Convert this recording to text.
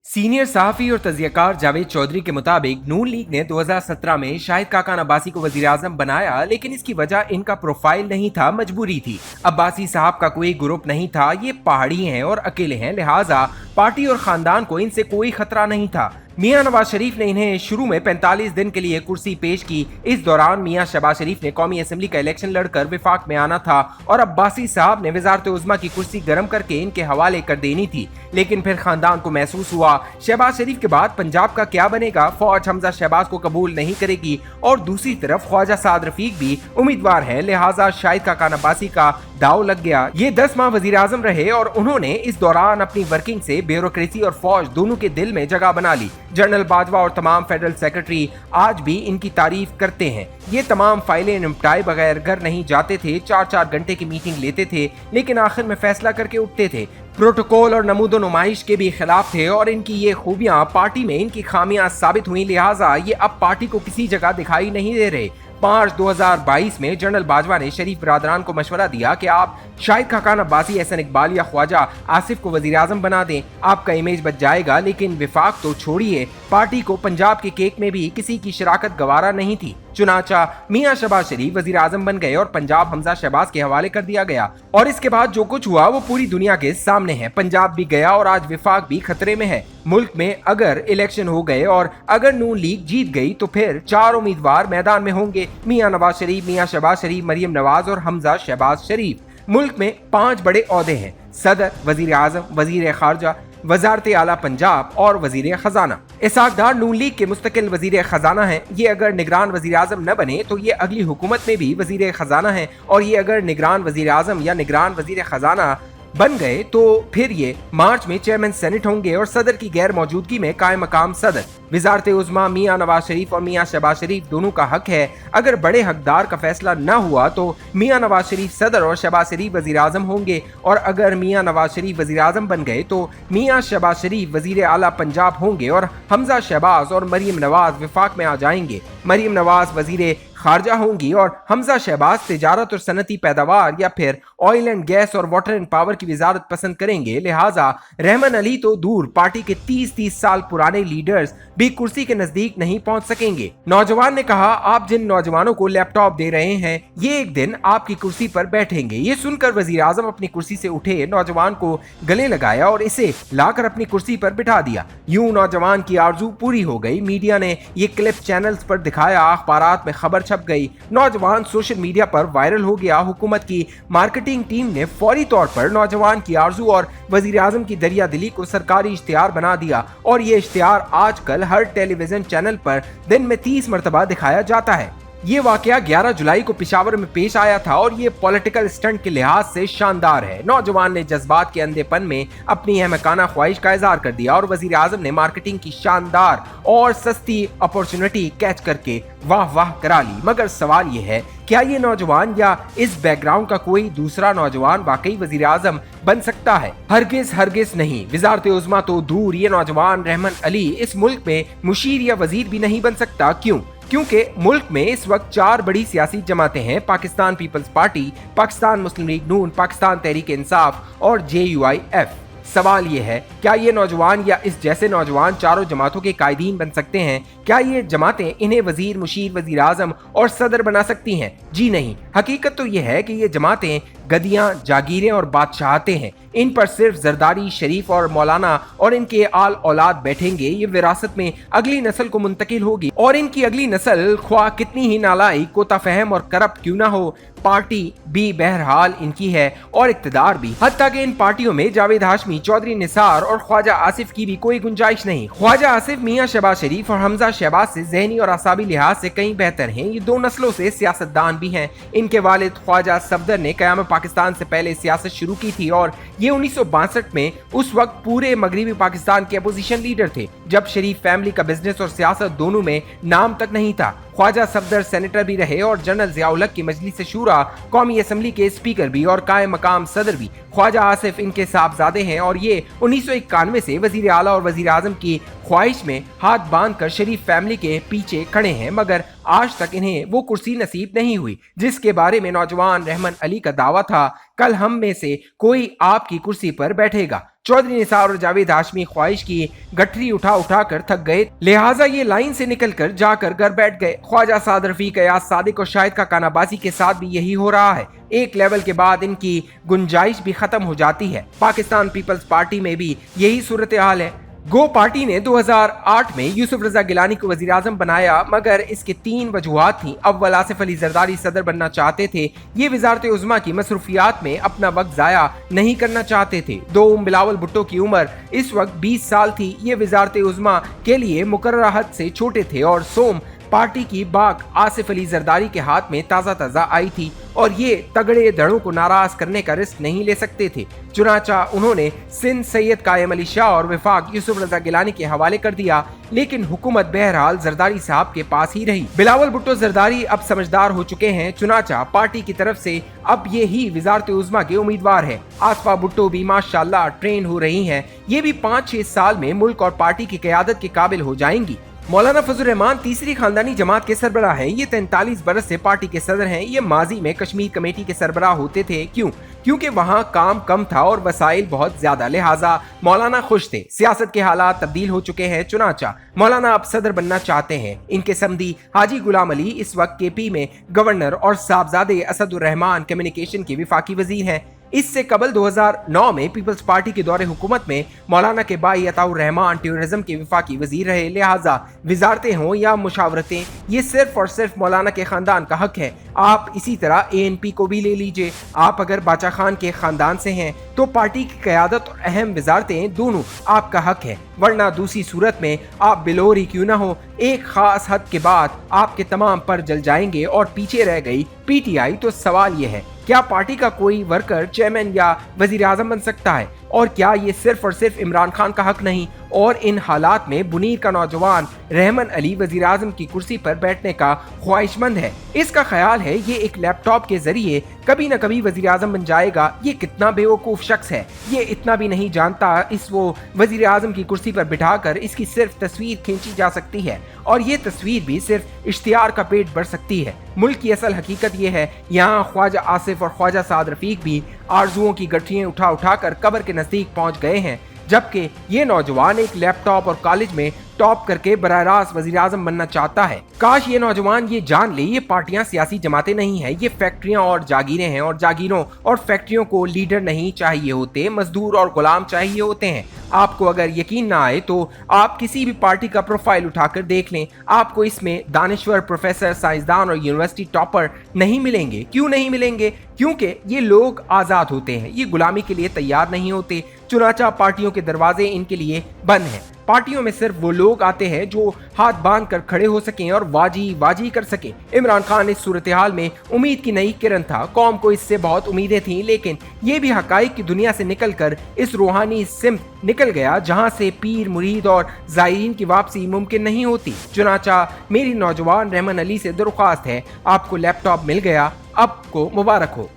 Senior सहाफी और तजियाकार जावेद चौधरी के मुताबिक नून लीग ने 2017 में शाहिद खाकान अब्बासी को वजीर आजम बनाया, लेकिन इसकी वजह इनका प्रोफाइल नहीं था, मजबूरी थी। अब्बासी साहब का कोई ग्रुप नहीं था, ये पहाड़ी हैं और अकेले हैं, लिहाजा पार्टी और खानदान को इनसे कोई खतरा नहीं था। मियां नवाज शरीफ ने इन्हें शुरू में 45 दिन के लिए कुर्सी पेश की। इस दौरान मियां शहबाज शरीफ ने कौमी असेंबली का इलेक्शन लड़कर विफाक में आना था और अब्बासी साहब ने वजारत उज़्मा की कुर्सी गर्म करके इनके हवाले कर देनी थी। लेकिन फिर खानदान को महसूस हुआ शहबाज शरीफ के बाद पंजाब का क्या बनेगा, फौज हमजा शहबाज को कबूल नहीं करेगी और दूसरी तरफ ख्वाजा साद रफीक भी उम्मीदवार है, लिहाजा शाहिद खाकान अब्बासी का दाव लग गया। ये 10 माह वजीर आजम रहे और उन्होंने इस दौरान अपनी वर्किंग से ब्यूरोक्रेसी और फौज दोनों के दिल में जगह बना ली। जनरल बाजवा और तमाम फेडरल सेक्रेटरी आज भी इनकी तारीफ करते हैं। ये तमाम फाइलें निपटाए बगैर घर नहीं जाते थे, 4-4 घंटे की मीटिंग लेते थे, लेकिन आखिर में फैसला करके उठते थे। प्रोटोकॉल और नमूदो नुमाइश के भी खिलाफ थे और इनकी ये खूबियां पार्टी में इनकी खामियां साबित हुई, लिहाजा ये अब पार्टी को किसी जगह दिखाई नहीं दे रहे। 5/2022 में जनरल बाजवा ने शरीफ बरादरान को मशवरा दिया कि आप शाहिद खाकान अब्बासी, एहसन इकबाल या ख्वाजा आसिफ को वजीर आजम बना दें, आपका इमेज बच जाएगा। लेकिन विफाक तो छोड़िए, पार्टी को पंजाब के केक में भी किसी की शराकत गवारा नहीं थी। चुनाचा मियां शहबाज शरीफ वजीर आजम बन गए और पंजाब हमजा शहबाज के हवाले कर दिया गया और इसके बाद जो कुछ हुआ वो पूरी दुनिया के सामने है। पंजाब भी गया और आज विफाक भी खतरे में है। मुल्क में अगर इलेक्शन हो गए और अगर नून लीग जीत गई तो फिर 4 उम्मीदवार मैदान में होंगे, मियां नवाज शरीफ, मियां शहबाज शरीफ, मरियम नवाज और हमजा शहबाज शरीफ। मुल्क में 5 बड़े ओहदे हैं: सदर, वजीर आजम, वजीर खारजा, वजारत आला पंजाब और वजीर खजाना। इसहाक डार नून लीग के मुस्तकिल वजीर खजाना हैं। ये अगर निगरान वजीर आजम न बने तो ये अगली हुकूमत में भी वजीर खजाना है और ये अगर निगरान वजीर आजम या निगरान वजीर खजाना बन गए तो फिर ये मार्च में चेयरमैन सेनेट होंगे और सदर की गैर मौजूदगी में कायम मकाम सदर। वजारत उज़्मा मियां नवाज शरीफ और मियां शहबाज शरीफ दोनों का हक है। अगर बड़े हकदार का फैसला न हुआ तो मियां नवाज शरीफ सदर और शहबाज शरीफ वजीर आजम होंगे और अगर मियां नवाज शरीफ वजीर आजम बन गए तो मियां शहबाज शरीफ वजीर आला पंजाब होंगे और हमजा शहबाज और मरियम नवाज विफाक में आ जाएंगे। मरियम नवाज वजीर खारजा होंगी और हमजा शहबाज तिजारत और सनती पैदावार या फिर ऑयल एंड गैस और वाटर एंड पावर की वजारत पसंद करेंगे। लिहाजा रहमान अली तो दूर, पार्टी के 30-30 साल पुराने लीडर्स भी कुर्सी के नजदीक नहीं पहुंच सकेंगे। नौजवान ने कहा, आप जिन नौजवानों को लैपटॉप दे रहे हैं ये एक दिन आपकी कुर्सी पर बैठेंगे। ये सुनकर वजीर आजम अपनी कुर्सी से उठे, नौजवान को गले लगाया और इसे लाकर अपनी कुर्सी पर बिठा दिया। यूं नौजवान की आरजू पूरी हो गई। मीडिया ने ये क्लिप चैनल्स पर दिखाया, अखबारात में खबर छप गई, नौजवान सोशल मीडिया पर वायरल हो गया। हुकूमत की मार्केटिंग टीम ने फौरी तौर पर नौजवान की आरजू और वजीर आजम की दरिया दिली को सरकारी इश्तिहार बना दिया और ये इश्तिहार आजकल हर टेलीविजन चैनल पर दिन में 30 मरतबा दिखाया जाता है। ये वाकया 11 जुलाई को पेशावर में पेश आया था और ये पॉलिटिकल स्टंट के लिहाज से शानदार है। नौजवान ने जज्बात के अंधेपन में अपनी अहमकाना ख्वाहिश का इजहार कर दिया और वजीर आजम ने मार्केटिंग की शानदार और सस्ती अपॉर्चुनिटी कैच करके वाह वाह करा ली। मगर सवाल ये है, क्या ये नौजवान या इस बैकग्राउंड का कोई दूसरा नौजवान वाकई वजीर आजम बन सकता है? हरगिज हरगिज नहीं। वजारत उज़्मा तो दूर, ये नौजवान रहमान अली इस मुल्क में मुशीर या वजीर भी नहीं बन सकता। क्यों? क्योंकि मुल्क में इस वक्त 4 बड़ी सियासी जमातें हैं: पाकिस्तान पीपल्स पार्टी, पाकिस्तान मुस्लिम लीग नून, पाकिस्तान तहरीक इंसाफ और JUIF। सवाल ये है, क्या ये नौजवान या इस जैसे नौजवान चारों जमातों के कायदीन बन सकते हैं? क्या ये जमातें इन्हें वजीर, मुशीर, वजीर आजम और सदर बना सकती हैं? जी नहीं। हकीकत तो ये है कि ये जमातें गदियां, जागीरें और बादशाहतें हैं। इन पर सिर्फ जरदारी, शरीफ और मौलाना और इनके आल औलाद बैठेंगे। ये विरासत में अगली नस्ल को मुंतकिल होगी और इनकी अगली नस्ल ख्वाह कितनी ही नालायक, कोताफहम और करप्ट क्यों ना हो, पार्टी भी बहरहाल इनकी है और इक्तदार भी। हत्ता कि इन पार्टियों में जावेद हाशमी, चौधरी निसार और ख्वाजा आसिफ की भी कोई गुंजाइश नहीं। ख्वाजा आसिफ मियां शहबाज शरीफ और हमजा शहबाज से जहनी और असाबी लिहाज से कहीं बेहतर हैं। ये 2 नस्लों से सियासतदान भी हैं। इनके वालिद ख्वाजा सफदर ने क़याम पाकिस्तान से पहले सियासत शुरू की थी और ये 1962 में उस वक्त पूरे मगरबी पाकिस्तान के अपोजिशन लीडर थे, जब शरीफ फैमिली का बिजनेस और सियासत दोनों में नाम तक नहीं था। ख्वाजा सफदर सेनेटर भी रहे और जनरल ज़ियाउल हक की मजलिस शूरा, कौमी असम्बली के स्पीकर भी और कायम मकाम सदर भी। ख्वाजा आसिफ इनके साहबजादे हैं और ये 1991 से वजीर आला और वजीर आजम की ख्वाहिश में हाथ बांध कर शरीफ फैमिली के पीछे खड़े हैं, मगर आज तक इन्हें वो कुर्सी नसीब नहीं हुई जिसके बारे में नौजवान रहमान अली का दावा था, कल हम में से कोई आपकी कुर्सी पर बैठेगा। चौधरी निसार और जावेद हाशमी ख्वाहिश की गठरी उठा उठा कर थक गए, लिहाजा ये लाइन से निकलकर जाकर घर बैठ गए। ख्वाजा साद रफीक, अयाज सादिक और शाहिद काकान अब्बासी के साथ भी यही हो रहा है। एक लेवल के बाद इनकी गुंजाइश भी खत्म हो जाती है। पाकिस्तान पीपल्स पार्टी में भी यही सूरत हाल है। गो पार्टी ने 2008 में यूसुफ रजा गिलानी को वजीर आजम बनाया, मगर इसके 3 वजूहात थी। अव्वल, आसिफ अली जरदारी सदर बनना चाहते थे। ये वजारत उज़्मा की मसरूफियात में अपना वक्त जाया नहीं करना चाहते थे। बिलावल भुट्टो की उम्र इस वक्त 20 साल थी। ये वजारत उज़्मा के लिए मुकर्ररा हद से छोटे थे और सोम पार्टी की बाग आसिफ अली जरदारी के हाथ में ताज़ा आई थी और ये तगड़े धड़ों को नाराज करने का रिस्क नहीं ले सकते थे। चुनाचा उन्होंने सिंध सैयद कायम अली शाह और वफाक यूसुफ रजा गिलानी के हवाले कर दिया, लेकिन हुकूमत बहरहाल जरदारी साहब के पास ही रही। बिलावल भुट्टो जरदारी अब समझदार हो चुके हैं। चुनाचा पार्टी की तरफ से अब ये ही वजारत उज़्मा के उम्मीदवार है। आसफा भुट्टो भी माशाल्लाह ट्रेन हो रही हैं। ये भी 5-6 साल में मुल्क और पार्टी की क़यादत के काबिल हो जाएंगी। मौलाना फजल रहमान तीसरी खानदानी जमात के सरबराह हैं। ये 43 बरस से पार्टी के सदर हैं। ये माजी में कश्मीर कमेटी के सरबराह होते थे। क्योंकि वहाँ काम कम था और वसाइल बहुत ज्यादा, लिहाजा मौलाना खुश थे। सियासत के हालात तब्दील हो चुके हैं। चुनाचा मौलाना अब सदर बनना चाहते हैं। इनके समदी हाजी गुलाम अली इस वक्त केपी में गवर्नर और साहबजादे असदुर रहमान कम्युनिकेशन के विफाकी वजीर हैं। इससे कबल 2009 में पीपल्स पार्टी के दौरे हुकूमत में मौलाना के भाई अताउर रहमान टेररिज्म के विफाकी वजीर रहे। लिहाजा वजारतें हों या मुशावरतें, ये सिर्फ और सिर्फ मौलाना के खानदान का हक है। आप इसी तरह ANP को भी ले लीजिए। आप अगर बाचा खान के खानदान से हैं तो पार्टी की क़यादत और अहम वजारतें दोनों आपका हक है, वरना दूसरी सूरत में आप बिलोर ही क्यों ना हो, एक खास हद के बाद आपके तमाम पर जल जाएंगे और पीछे रह गई PTI। तो सवाल यह है, क्या पार्टी का कोई वर्कर चेयरमैन या वजीर आजम बन सकता है? और क्या ये सिर्फ और सिर्फ इमरान खान का हक नहीं? और इन हालात में बुनीर का नौजवान रहमान अली वजीर आजम की कुर्सी पर बैठने का ख्वाहिशमंद है। इसका ख्याल है ये एक लैपटॉप के जरिए कभी न कभी वजीर आजम बन जाएगा। ये कितना बेवकूफ शख्स है, ये इतना भी नहीं जानता इस वो वजीर आजम की कुर्सी पर बिठाकर इसकी सिर्फ तस्वीर खींची जा सकती है और ये तस्वीर भी सिर्फ इश्तिहार का पेट भर सकती है। मुल्क की असल हकीकत ये है, यहाँ ख्वाजा आसिफ और ख्वाजा साद रफीक भी आरजुओं की गठरियां उठा उठा कर कब्र के नजदीक पहुंच गए हैं, जबकि ये नौजवान एक लैपटॉप और कॉलेज में टॉप करके बराह रास्त वजीर आजम बनना चाहता है। काश ये नौजवान ये जान ले, ये पार्टियां सियासी जमातें नहीं है, ये फैक्ट्रियां और जागीरें हैं और जागीरों और फैक्ट्रियों को लीडर नहीं चाहिए होते, मजदूर और गुलाम चाहिए होते हैं। आपको अगर यकीन ना आए तो आप किसी भी पार्टी का प्रोफाइल उठाकर देख लें, आपको इसमें दानिश्वर, प्रोफेसर, साइंसदान और यूनिवर्सिटी टॉपर नहीं मिलेंगे। क्यों नहीं मिलेंगे? क्योंकि ये लोग आजाद होते हैं, ये गुलामी के लिए तैयार नहीं होते। चुनाचा पार्टियों के दरवाजे इनके लिए बंद हैं। पार्टियों में सिर्फ वो लोग आते हैं जो हाथ बांध कर खड़े हो सकें और वाजी कर सकें। इमरान खान इस सूरत हाल में उम्मीद की नई किरण था। कौम को इससे बहुत उम्मीदें थीं, लेकिन ये भी हकाइक की दुनिया से निकलकर इस रूहानी सिमत निकल गया जहां से पीर, मुरीद और जायरीन की वापसी मुमकिन नहीं होती। चुनाचा मेरी नौजवान रहमान अली से दरख्वास्त है, आपको लैपटॉप मिल गया, आपको मुबारक हो।